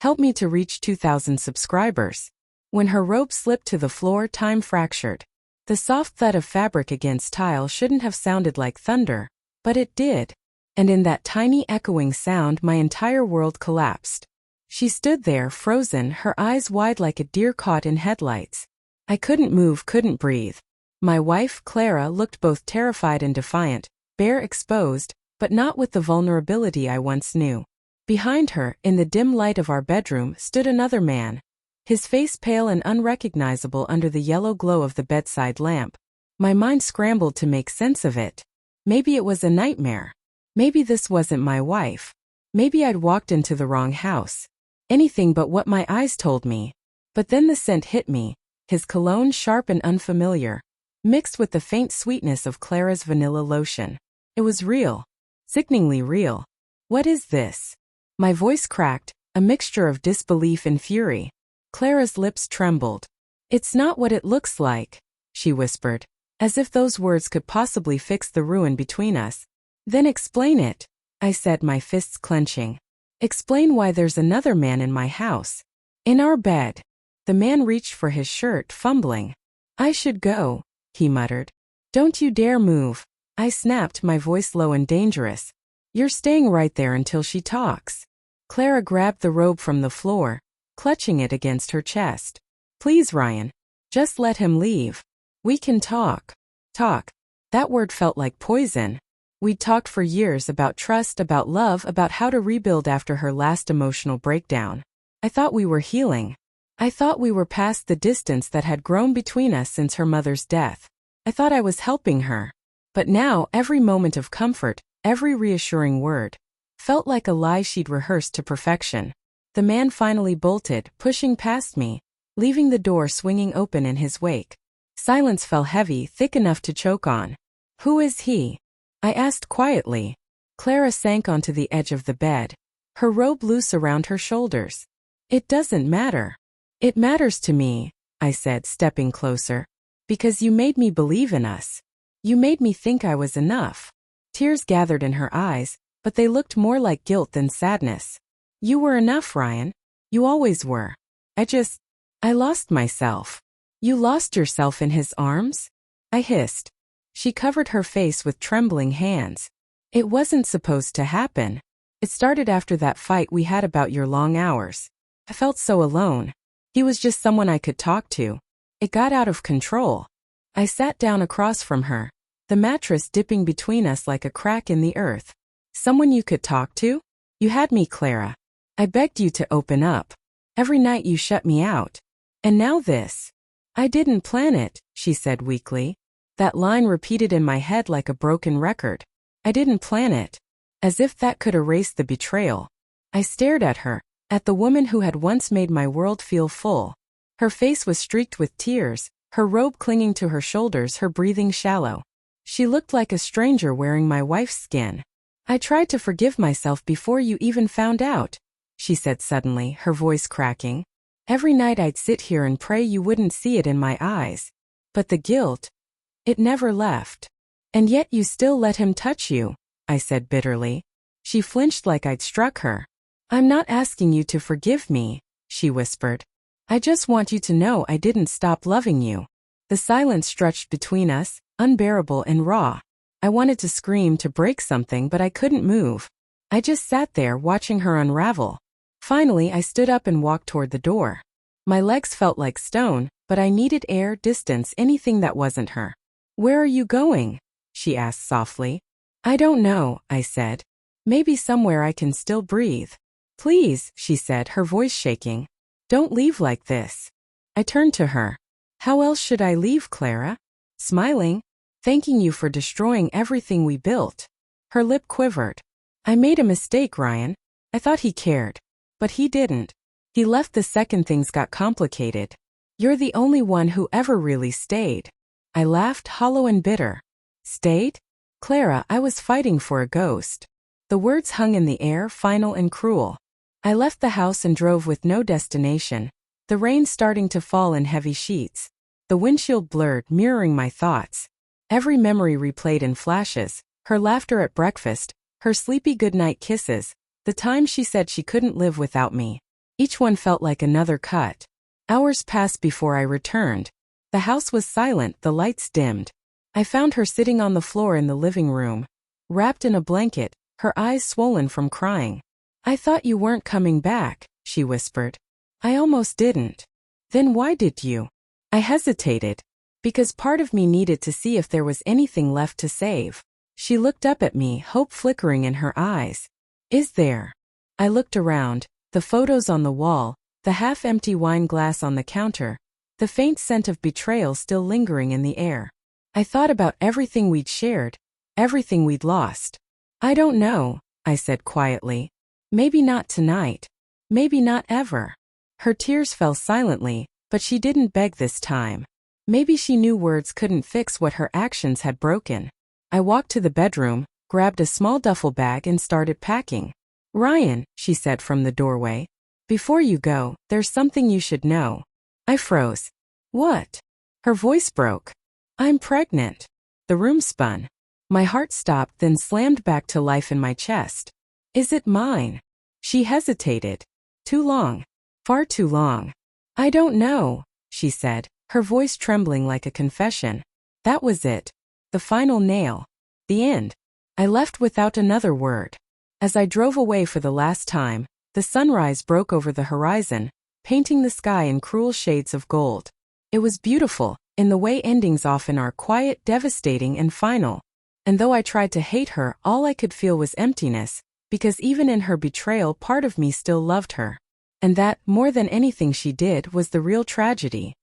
Help me to reach 2,000 subscribers. When her robe slipped to the floor, time fractured. The soft thud of fabric against tile shouldn't have sounded like thunder, but it did. And in that tiny echoing sound, my entire world collapsed. She stood there, frozen, her eyes wide like a deer caught in headlights. I couldn't move, couldn't breathe. My wife, Clara, looked both terrified and defiant, bare exposed, but not with the vulnerability I once knew. Behind her, in the dim light of our bedroom, stood another man, his face pale and unrecognizable under the yellow glow of the bedside lamp. My mind scrambled to make sense of it. Maybe it was a nightmare. Maybe this wasn't my wife. Maybe I'd walked into the wrong house. Anything but what my eyes told me. But then the scent hit me, his cologne sharp and unfamiliar, mixed with the faint sweetness of Clara's vanilla lotion. It was real. Sickeningly real. What is this? My voice cracked, a mixture of disbelief and fury. Clara's lips trembled. It's not what it looks like, she whispered, as if those words could possibly fix the ruin between us. Then explain it, I said, my fists clenching. Explain why there's another man in my house. In our bed. The man reached for his shirt, fumbling. I should go, he muttered. Don't you dare move, I snapped, my voice low and dangerous. You're staying right there until she talks. Clara grabbed the robe from the floor, clutching it against her chest. Please, Ryan. Just let him leave. We can talk. Talk. That word felt like poison. We'd talked for years about trust, about love, about how to rebuild after her last emotional breakdown. I thought we were healing. I thought we were past the distance that had grown between us since her mother's death. I thought I was helping her. But now, every moment of comfort, every reassuring word, felt like a lie she'd rehearsed to perfection. The man finally bolted, pushing past me, leaving the door swinging open in his wake. Silence fell heavy, thick enough to choke on. Who is he? I asked quietly. Clara sank onto the edge of the bed, her robe loose around her shoulders. It doesn't matter. It matters to me, I said, stepping closer. Because you made me believe in us. You made me think I was enough. Tears gathered in her eyes, but they looked more like guilt than sadness. You were enough, Ryan. You always were. I lost myself. You lost yourself in his arms? I hissed. She covered her face with trembling hands. It wasn't supposed to happen. It started after that fight we had about your long hours. I felt so alone. He was just someone I could talk to. It got out of control. I sat down across from her, the mattress dipping between us like a crack in the earth. Someone you could talk to? You had me, Clara. I begged you to open up. Every night you shut me out. And now this. I didn't plan it, she said weakly. That line repeated in my head like a broken record. I didn't plan it. As if that could erase the betrayal. I stared at her, at the woman who had once made my world feel full. Her face was streaked with tears, her robe clinging to her shoulders, her breathing shallow. She looked like a stranger wearing my wife's skin. I tried to forgive myself before you even found out, she said suddenly, her voice cracking. Every night I'd sit here and pray you wouldn't see it in my eyes. But the guilt, it never left. And yet you still let him touch you, I said bitterly. She flinched like I'd struck her. I'm not asking you to forgive me, she whispered. I just want you to know I didn't stop loving you. The silence stretched between us, unbearable and raw. I wanted to scream, to break something, but I couldn't move. I just sat there watching her unravel. Finally, I stood up and walked toward the door. My legs felt like stone, but I needed air, distance, anything that wasn't her. Where are you going? She asked softly. I don't know, I said. Maybe somewhere I can still breathe. Please, she said, her voice shaking. Don't leave like this. I turned to her. How else should I leave, Clara? Smiling. Thanking you for destroying everything we built. Her lip quivered. I made a mistake, Ryan. I thought he cared. But he didn't. He left the second things got complicated. You're the only one who ever really stayed. I laughed, hollow and bitter. Stayed? Clara, I was fighting for a ghost. The words hung in the air, final and cruel. I left the house and drove with no destination, the rain starting to fall in heavy sheets. The windshield blurred, mirroring my thoughts. Every memory replayed in flashes, her laughter at breakfast, her sleepy goodnight kisses, the time she said she couldn't live without me. Each one felt like another cut. Hours passed before I returned. The house was silent, the lights dimmed. I found her sitting on the floor in the living room, wrapped in a blanket, her eyes swollen from crying. "I thought you weren't coming back," she whispered. "I almost didn't." "Then why did you?" I hesitated. "Because part of me needed to see if there was anything left to save." She looked up at me, hope flickering in her eyes. "Is there?" I looked around, the photos on the wall, the half-empty wine glass on the counter, the faint scent of betrayal still lingering in the air. I thought about everything we'd shared, everything we'd lost. "I don't know," I said quietly. "Maybe not tonight. Maybe not ever." Her tears fell silently, but she didn't beg this time. Maybe she knew words couldn't fix what her actions had broken. I walked to the bedroom, grabbed a small duffel bag and started packing. "Ryan," she said from the doorway, "before you go, there's something you should know." I froze. "What?" Her voice broke. "I'm pregnant." The room spun. My heart stopped, then slammed back to life in my chest. "Is it mine?" She hesitated. "Too long. Far too long." "I don't know," she said, her voice trembling like a confession. That was it. The final nail. The end. I left without another word. As I drove away for the last time, the sunrise broke over the horizon, painting the sky in cruel shades of gold. It was beautiful, in the way endings often are, quiet, devastating, and final. And though I tried to hate her, all I could feel was emptiness, because even in her betrayal, part of me still loved her. And that, more than anything she did, was the real tragedy.